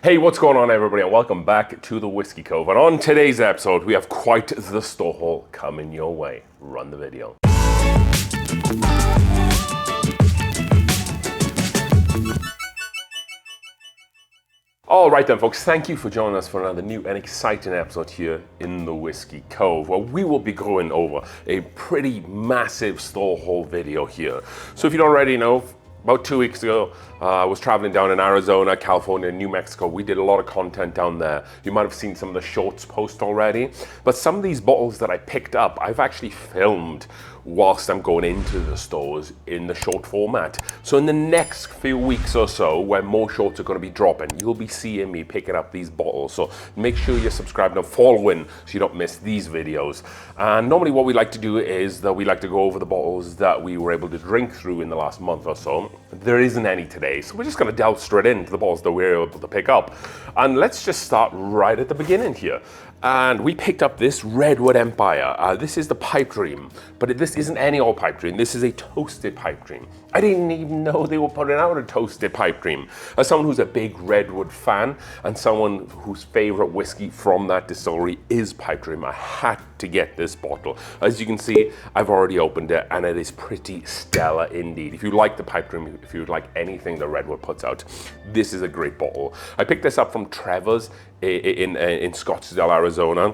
Hey, what's going on everybody, and welcome back to the Whiskey Cove. And on today's episode, we have quite the store haul coming your way. Run the video. All right then, folks, thank you for joining us for another new and exciting episode here in the Whiskey Cove, where we will be going over a pretty massive store haul video here. So if you don't already know, about 2 weeks ago, I was traveling down in Arizona, California, New Mexico. We did a lot of content down there. You might have seen some of the shorts post already, but some of these bottles that I picked up, I've actually filmed whilst I'm going into the stores in the short format. So in the next few weeks or so, when more shorts are going to be dropping, you'll be seeing me picking up these bottles. So make sure you're subscribed and following so you don't miss these videos. And normally what we like to do is that we like to go over the bottles that we were able to drink through in the last month or so. There isn't any today, so we're just going to delve straight into the bottles that we're able to pick up. And let's just start right at the beginning here. And we picked up this Redwood Empire. This is the pipe dream, but this isn't any old pipe dream. This is a toasted pipe dream. I didn't even know they were putting out a toasted pipe dream. As someone who's a big Redwood fan and someone whose favorite whiskey from that distillery is pipe dream, I had to get this bottle. As you can see, I've already opened it and it is pretty stellar indeed. If you like the pipe dream, if you like anything that Redwood puts out, this is a great bottle. I picked this up from Trevor's in Scottsdale, Arizona.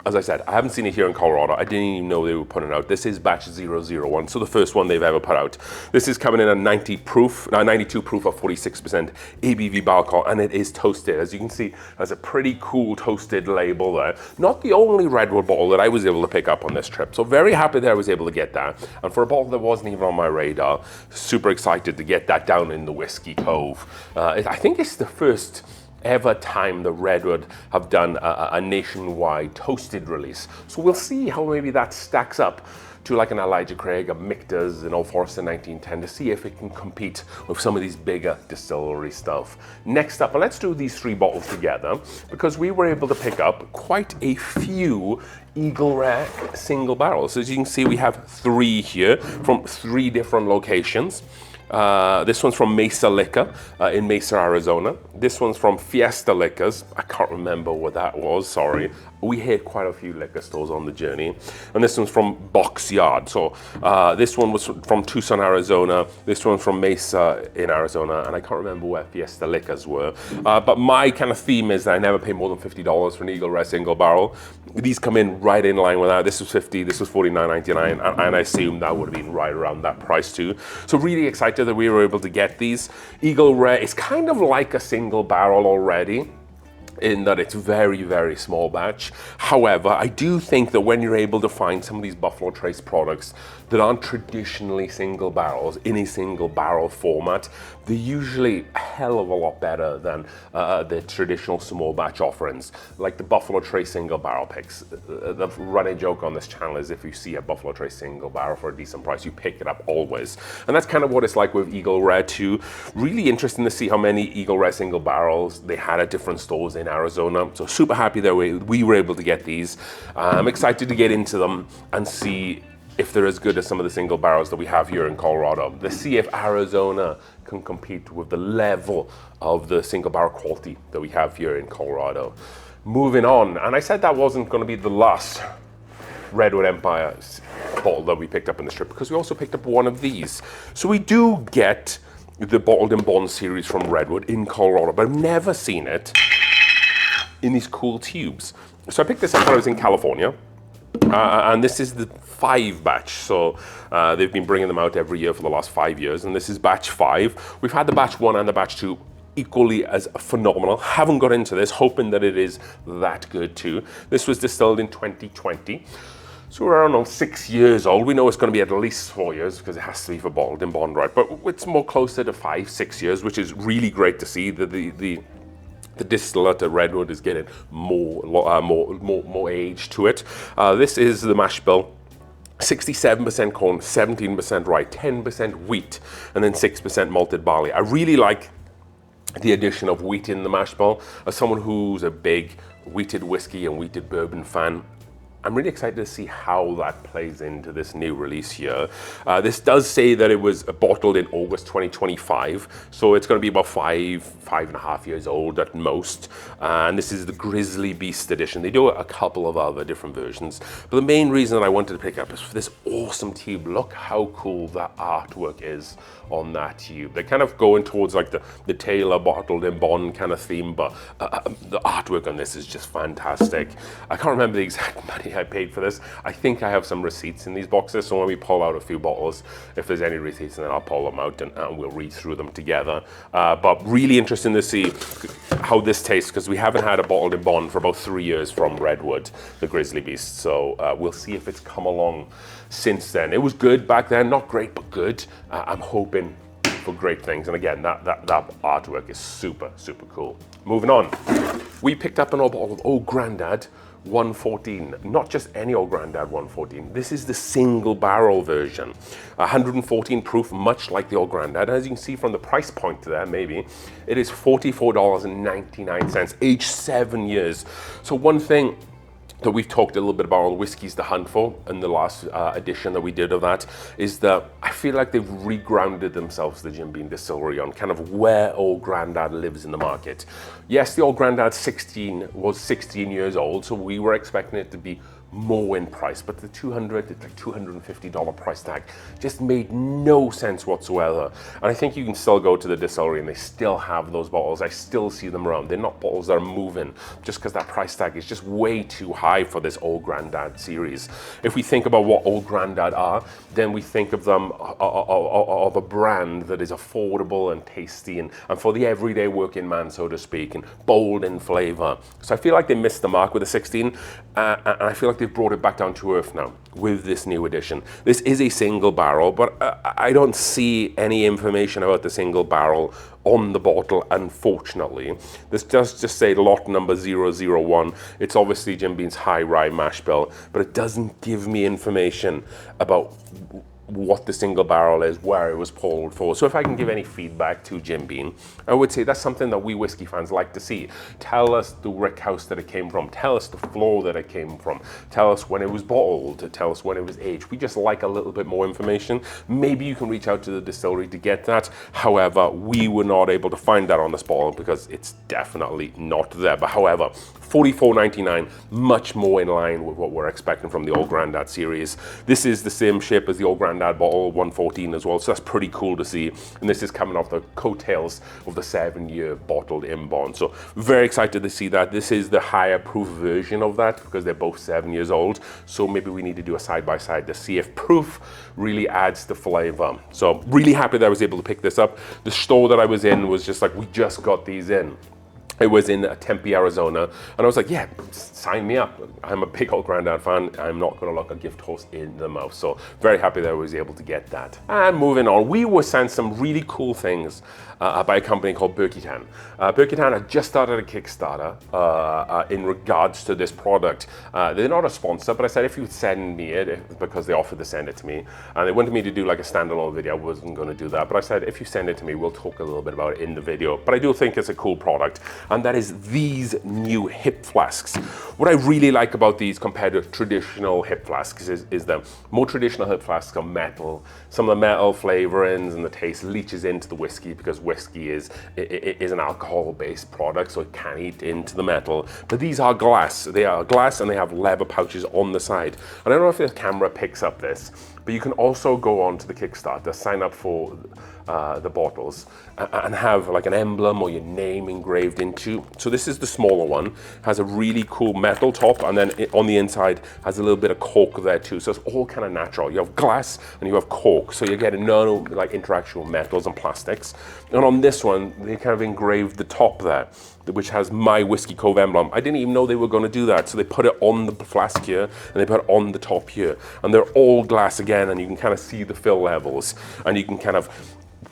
As I said, I haven't seen it here in Colorado. I didn't even know they were putting it out. This is batch 001, so the first one they've ever put out. This is coming in at 92 proof of 46% ABV alcohol, and it is toasted. As you can see, there's a pretty cool toasted label there. Not the only Redwood bottle that I was able to pick up on this trip, so very happy that I was able to get that. And for a bottle that wasn't even on my radar, super excited to get that down in the Whiskey Cove. I think it's the first ever time the Redwood have done a nationwide toasted release. So we'll see how maybe that stacks up to like an Elijah Craig, a Michter's, an Old Forester 1910 to see if it can compete with some of these bigger distillery stuff. Next up, let's do these three bottles together because we were able to pick up quite a few Eagle Rare single barrels. As you can see, we have three here from three different locations. This one's from Mesa Liquor in Mesa, Arizona. This one's from Fiesta Liquors. I can't remember what that was, sorry. We hit quite a few liquor stores on the journey. And this one's from Box Yard. So this one was from Tucson, Arizona. This one's from Mesa in Arizona. And I can't remember where Fiesta Liquors were. But my kind of theme is that I never pay more than $50 for an Eagle Rare single barrel. These come in right in line with that. This was $50, this was $49.99. And I assume that would have been right around that price too. So really excited that we were able to get these. Eagle Rare is kind of like a single barrel already, in that it's very, very small batch. However, I do think that when you're able to find some of these Buffalo Trace products that aren't traditionally single barrels in a single barrel format, they're usually a hell of a lot better than the traditional small batch offerings, like the Buffalo Trace single barrel picks. The running joke on this channel is if you see a Buffalo Trace single barrel for a decent price, you pick it up always. And that's kind of what it's like with Eagle Rare too. Really interesting to see how many Eagle Rare single barrels they had at different stores in Arizona. So super happy that we were able to get these. I'm excited to get into them and see if they're as good as some of the single barrels that we have here in Colorado. Let's see if Arizona can compete with the level of the single barrel quality that we have here in Colorado. Moving on, and I said that wasn't going to be the last Redwood Empire bottle that we picked up in this trip because we also picked up one of these. So we do get the Bottled in Bond series from Redwood in Colorado, but I've never seen it in these cool tubes. So I picked this up when I was in California. And this is the 5 batch, so they've been bringing them out every year for the last 5 years, and this is batch 5. We've had the batch 1 and the batch 2 equally as phenomenal. Haven't got into this, hoping that it is that good too. This was distilled in 2020, so we're around 6 years old. We know it's going to be at least 4 years because it has to be for Bottled in Bond, right? But it's more closer to 5-6 years, which is really great to see that the distillate at Redwood is getting more age to it. This is the mash bill. 67% corn, 17% rye, 10% wheat, and then 6% malted barley. I really like the addition of wheat in the mash bill. As someone who's a big wheated whiskey and wheated bourbon fan, I'm really excited to see how that plays into this new release here. This does say that it was bottled in August 2025, so it's going to be about five and a half years old at most. And this is the Grizzly Beast edition. They do a couple of other different versions, but the main reason that I wanted to pick up is for this awesome tube. Look how cool that artwork is on that tube. They're kind of going towards like the Taylor bottled in Bond kind of theme, but the artwork on this is just fantastic. I can't remember the exact money I paid for this. I think I have some receipts in these boxes, so when we pull out a few bottles, if there's any receipts, then I'll pull them out and we'll read through them together. But really interesting to see how this tastes, because we haven't had a bottled in Bond for about 3 years from Redwood, the Grizzly Beast. So we'll see if it's come along since then. It was good back then, not great, but good. I'm hoping for great things. And again, that artwork is super, super cool. Moving on, we picked up an old bottle of Old Grandad 114, not just any Old Grandad 114. This is the single barrel version, 114 proof, much like the Old Grandad. As you can see from the price point there, maybe, it is $44.99, aged 7 years. So one thing that we've talked a little bit about on Whiskies to Hunt For in the last edition that we did of that is that I feel like they've regrounded themselves, the Jim Beam Distillery, on kind of where Old Grandad lives in the market. Yes, the Old Grandad was 16 years old, so we were expecting it to be more in price, but the $250 price tag just made no sense whatsoever. And I think you can still go to the distillery and they still have those bottles. I still see them around. They're not bottles that are moving just because that price tag is just way too high for this Old Grandad series. If we think about what Old Grandad are, then we think of them of a brand that is affordable and tasty and for the everyday working man, so to speak, and bold in flavor. So I feel like they missed the mark with the 16, and I feel like they've brought it back down to earth now with this new edition. This is a single barrel, but I don't see any information about the single barrel on the bottle, unfortunately. This does just say lot number 001. It's obviously Jim Beam's high rye mash bill, but it doesn't give me information about what the single barrel is, where it was pulled for. So if I can give any feedback to Jim Beam, I would say that's something that we whiskey fans like to see. Tell us the rick house that it came from. Tell us the floor that it came from. Tell us when it was bottled. Tell us when it was aged. We just like a little bit more information. Maybe you can reach out to the distillery to get that. However, we were not able to find that on this bottle because it's definitely not there. But however, $44.99, much more in line with what we're expecting from the Old Grandad series. This is the same shape as the Old Grandad bottle 114 as well, so that's pretty cool to see. And this is coming off the coattails of the 7-year bottled in Bond. So very excited to see that. This is the higher proof version of that because they're both 7 years old. So maybe we need to do a side-by-side to see if proof really adds the flavor. So really happy that I was able to pick this up. The store that I was in was just like, we just got these in. It was in Tempe, Arizona, and I was like, yeah, sign me up. I'm a big Old Grandad fan. I'm not gonna look a gift horse in the mouth. So very happy that I was able to get that. And moving on, we were sent some really cool things by a company called Burkutan. Burkutan had just started a Kickstarter in regards to this product. They're not a sponsor, but I said if you would send me it, because they offered to send it to me, and they wanted me to do like a standalone video. I wasn't gonna do that, but I said if you send it to me, we'll talk a little bit about it in the video. But I do think it's a cool product, and that is these new hip flasks. What I really like about these compared to traditional hip flasks is that more traditional hip flasks are metal. Some of the metal flavorings and the taste leaches into the whiskey because whiskey is an alcohol-based product, so it can eat into the metal. But these are glass. They are glass and they have leather pouches on the side. And I don't know if the camera picks up this, but you can also go on to the Kickstarter, sign up for the bottles and have like an emblem or your name engraved into. So this is the smaller one, has a really cool metal top, and then on the inside has a little bit of cork there too. So it's all kind of natural. You have glass and you have cork, so you're getting no like interaction with metals and plastics. And on this one, they kind of engraved the top there, which has my Whiskey Cove emblem. I didn't even know they were going to do that. So they put it on the flask here and they put it on the top here. And they're all glass again, and you can kind of see the fill levels, and you can kind of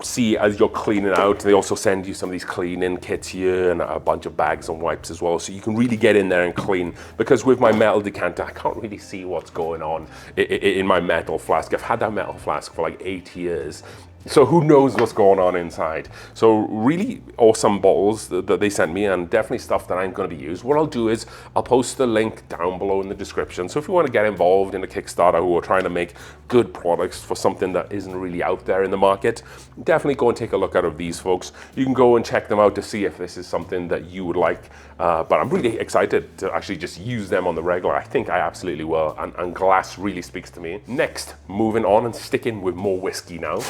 see as you're cleaning out. They also send you some of these cleaning kits here and a bunch of bags and wipes as well, so you can really get in there and clean. Because with my metal decanter, I can't really see what's going on in my metal flask. I've had that metal flask for like 8 years, So who knows what's going on inside. So really awesome bottles that they sent me, and definitely stuff that I'm going to be used. What I'll do is I'll post the link down below in the description. So if you want to get involved in a Kickstarter who are trying to make good products for something that isn't really out there in the market, definitely go and take a look out of these folks. You can go and check them out to see if this is something that you would like. But I'm really excited to actually just use them on the regular. I think I absolutely will, and glass really speaks to me. Next, moving on and sticking with more whiskey now.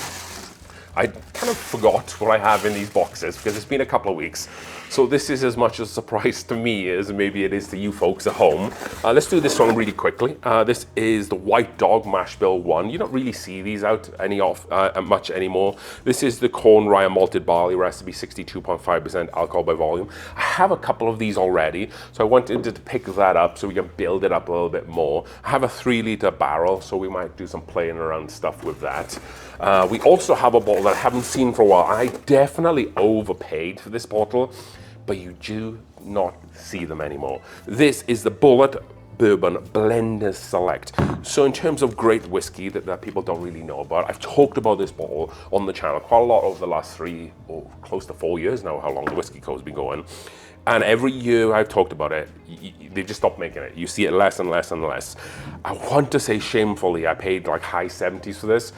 I kind of forgot what I have in these boxes because it's been a couple of weeks. So this is as much a surprise to me as maybe it is to you folks at home. Let's do this one really quickly. This is the White Dog Mash Bill 1. You don't really see these out much anymore. This is the corn rye malted barley recipe, 62.5% alcohol by volume. I have a couple of these already, so I wanted to pick that up so we can build it up a little bit more. I have a 3-liter barrel, so we might do some playing around stuff with that. We also have a bottle that I haven't seen for a while. I definitely overpaid for this bottle, but you do not see them anymore. This is the Bullet Bourbon Blenders Select. So in terms of great whiskey that people don't really know about, I've talked about this bottle on the channel quite a lot over the last 3 or close to 4 years now, how long the Whiskey Cove's been going. And every year I've talked about it, they just stopped making it. You see it less and less and less. I want to say shamefully, I paid like high 70s for this,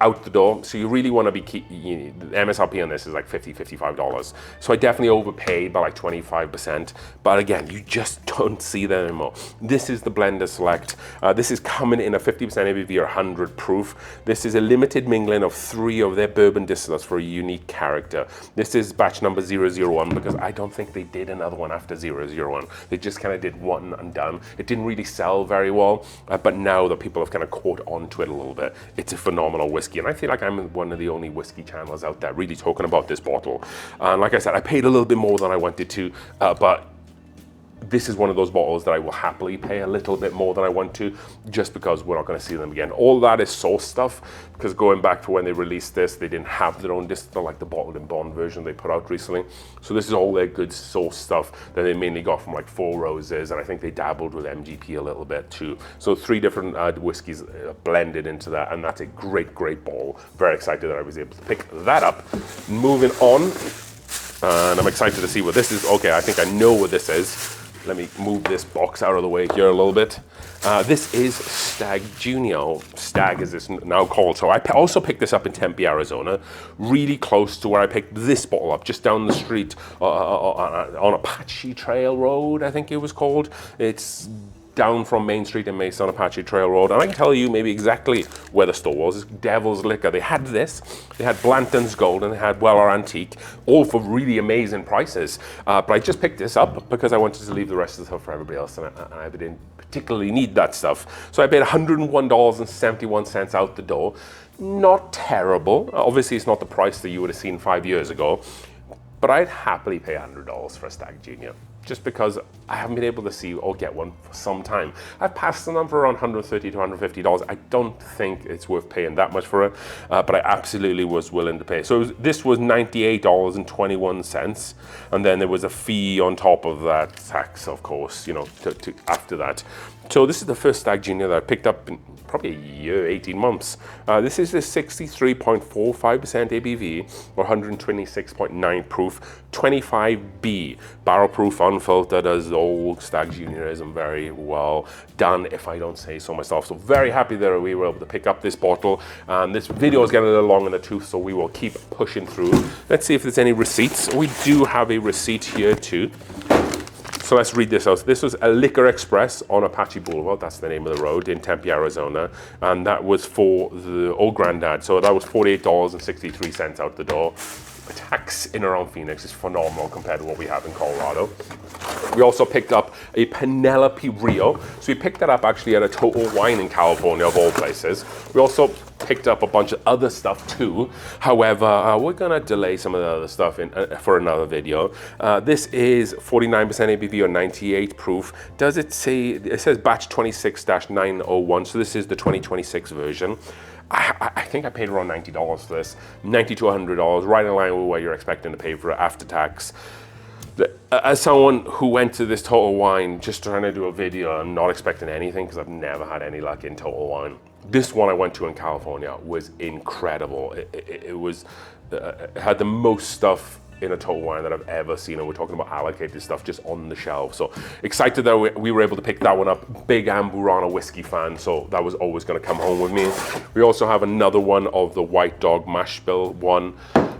out the door. So you really want to be, the MSRP on this is like $50, $55. So I definitely overpaid by like 25%. But again, you just don't see that anymore. This is the Blender Select. This is coming in a 50% ABV or 100 proof. This is a limited mingling of 3 of their bourbon distillates for a unique character. This is batch number 001 because I don't think they did another one after 001. They just kind of did one and done. It didn't really sell very well, but now that people have kind of caught on to it a little bit, it's a phenomenal whiskey, and I feel like I'm one of the only whiskey channels out there really talking about this bottle. And like I said, I paid a little bit more than I wanted to, but this is one of those bottles that I will happily pay a little bit more than I want to, just because we're not going to see them again. All that is source stuff, because going back to when they released this, they didn't have their own distiller like the bottled in bond version they put out recently. So this is all their good source stuff that they mainly got from like Four Roses, and I think they dabbled with MGP a little bit too. So 3 different whiskeys blended into that, and that's a great, great bottle. Very excited that I was able to pick that up. Moving on, and I'm excited to see what this is. Okay, I think I know what this is. Let me move this box out of the way here a little bit. This is Stag Junior. Stag is this now called. So I also picked this up in Tempe, Arizona, really close to where I picked this bottle up, just down the street on Apache Trail Road, I think it was called. It's down from Main Street in Mesa on Apache Trail Road, and I can tell you maybe exactly where the store was. It's Devil's Liquor. They had this, they had Blanton's Gold, and they had Weller Antique, all for really amazing prices. But I just picked this up because I wanted to leave the rest of the stuff for everybody else, and I didn't particularly need that stuff. So I paid $101.71 out the door. Not terrible. Obviously, it's not the price that you would have seen 5 years ago, but I'd happily pay $100 for a Stag Junior, just because I haven't been able to see or get one for some time. I've passed them on for around $130 to $150. I don't think it's worth paying that much for it, but I absolutely was willing to pay. So this was $98.21, and then there was a fee on top of that, tax, of course, you know, after that. So this is the first Stag Junior that I picked up in probably a year, 18 months. This is the 63.45% ABV, or 126.9 proof, 25B, barrel proof, unfiltered, as old Stag Junior is, and very well done, if I don't say so myself. So very happy that we were able to pick up this bottle. This video is getting a little long in the tooth, so we will keep pushing through. Let's see if there's any receipts. We do have a receipt here too. So let's read this out. This was a Liquor Express on Apache Boulevard, that's the name of the road, in Tempe, Arizona. And that was for the old granddad. So that was $48.63 out the door. The tax in around Phoenix is phenomenal compared to what we have in Colorado. We also picked up a Penelope Rio. So we picked that up actually at a Total Wine in California, of all places. We also picked up a bunch of other stuff too. However, we're gonna delay some of the other stuff for another video. This is 49% ABV or 98 proof. Does it say, it says batch 26-901, so this is the 2026 version. I think I paid around $90 for this, $90 to $100, right in line with what you're expecting to pay for it after tax. As someone who went to this Total Wine just trying to do a video, I'm not expecting anything because I've never had any luck in Total Wine. This one I went to in California was incredible. It had the most stuff in a total wine that I've ever seen, and we're talking about allocated stuff just on the shelf. So excited that we were able to pick that one up. Big Amburana whiskey fan, so that was always going to come home with me. We also have another one of the White Dog Mash Bill one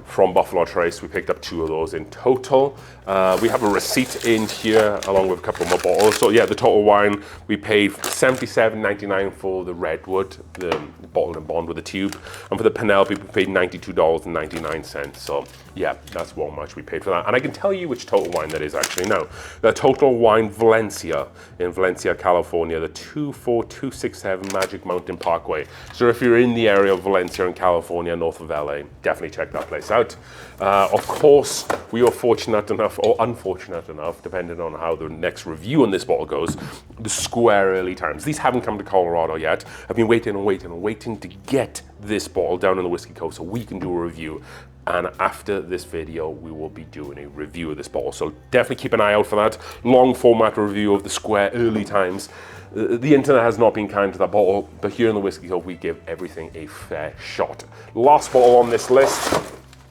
from Buffalo Trace. We picked up 2 of those in total. We have a receipt in here along with a couple more bottles. So yeah, the total wine, we paid $77.99 for the Redwood, the bottled and bond with the tube. And for the Penelope, we paid $92.99. So yeah, that's what much we paid for that. And I can tell you which total wine that is actually now. The Total Wine Valencia in Valencia, California, the 24267 Magic Mountain Parkway. So if you're in the area of Valencia in California, north of LA, definitely check that place out. Of course, we were fortunate enough, or unfortunate enough, depending on how the next review on this bottle goes, the Square Early Times. These haven't come to Colorado yet. I've been waiting and waiting and waiting to get this bottle down in the Whiskey Cove so we can do a review. And after this video, we will be doing a review of this bottle. So definitely keep an eye out for that. Long format review of the Square Early Times. The internet has not been kind to that bottle, but here in the Whiskey Cove, we give everything a fair shot. Last bottle on this list,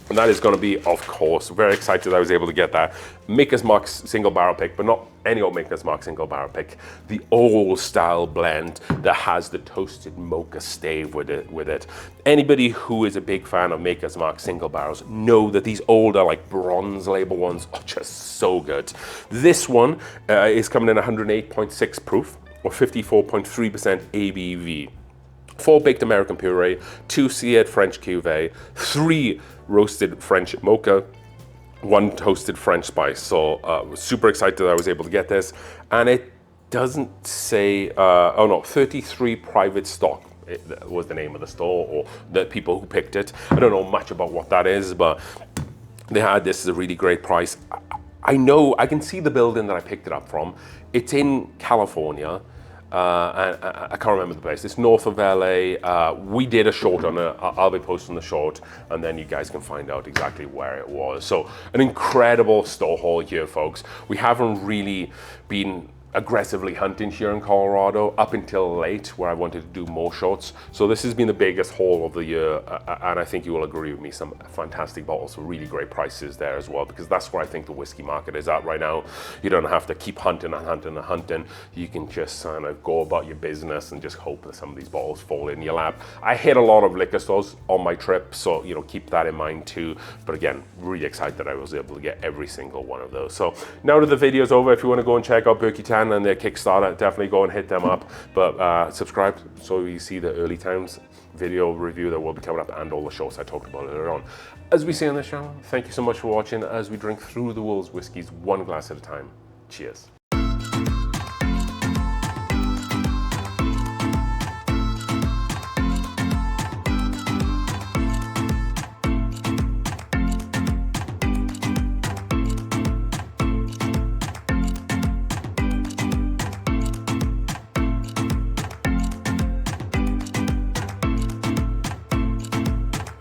and that is going to be, of course, very excited I was able to get that Maker's Mark single barrel pick, but not any old Maker's Mark single barrel pick. The old style blend that has the toasted mocha stave with it. Anybody who is a big fan of Maker's Mark single barrels know that these older, like bronze label ones, are just so good. This one is coming in 108.6 proof or 54.3% ABV. 4 baked American puree, 2 seared French cuvee, 3 roasted French mocha, 1 toasted French spice. So super excited that I was able to get this. And it doesn't say, 33 private stock was the name of the store or the people who picked it. I don't know much about what that is, but they had this at a really great price. I know, I can see the building that I picked it up from. It's in California. And I can't remember the place. It's north of LA. We did a short on it. I'll be posting the short, and then you guys can find out exactly where it was. So an incredible store haul here, folks. We haven't really been aggressively hunting here in Colorado up until late, where I wanted to do more shots. So this has been the biggest haul of the year, and I think you will agree with me, some fantastic bottles for really great prices there as well, because that's where I think the whiskey market is at right now. You don't have to keep hunting and hunting and hunting. You can just kind of go about your business and just hope that some of these bottles fall in your lap. I hit a lot of liquor stores on my trip, so keep that in mind too. But again, really excited that I was able to get every single one of those. So now that the video's over, if you want to go and check out Burkutan and their Kickstarter, definitely go and hit them up. But subscribe so you see the Early Times video review that will be coming up and all the shorts I talked about earlier on. As we say on this channel, thank you so much for watching as we drink through the world's whiskeys one glass at a time. Cheers.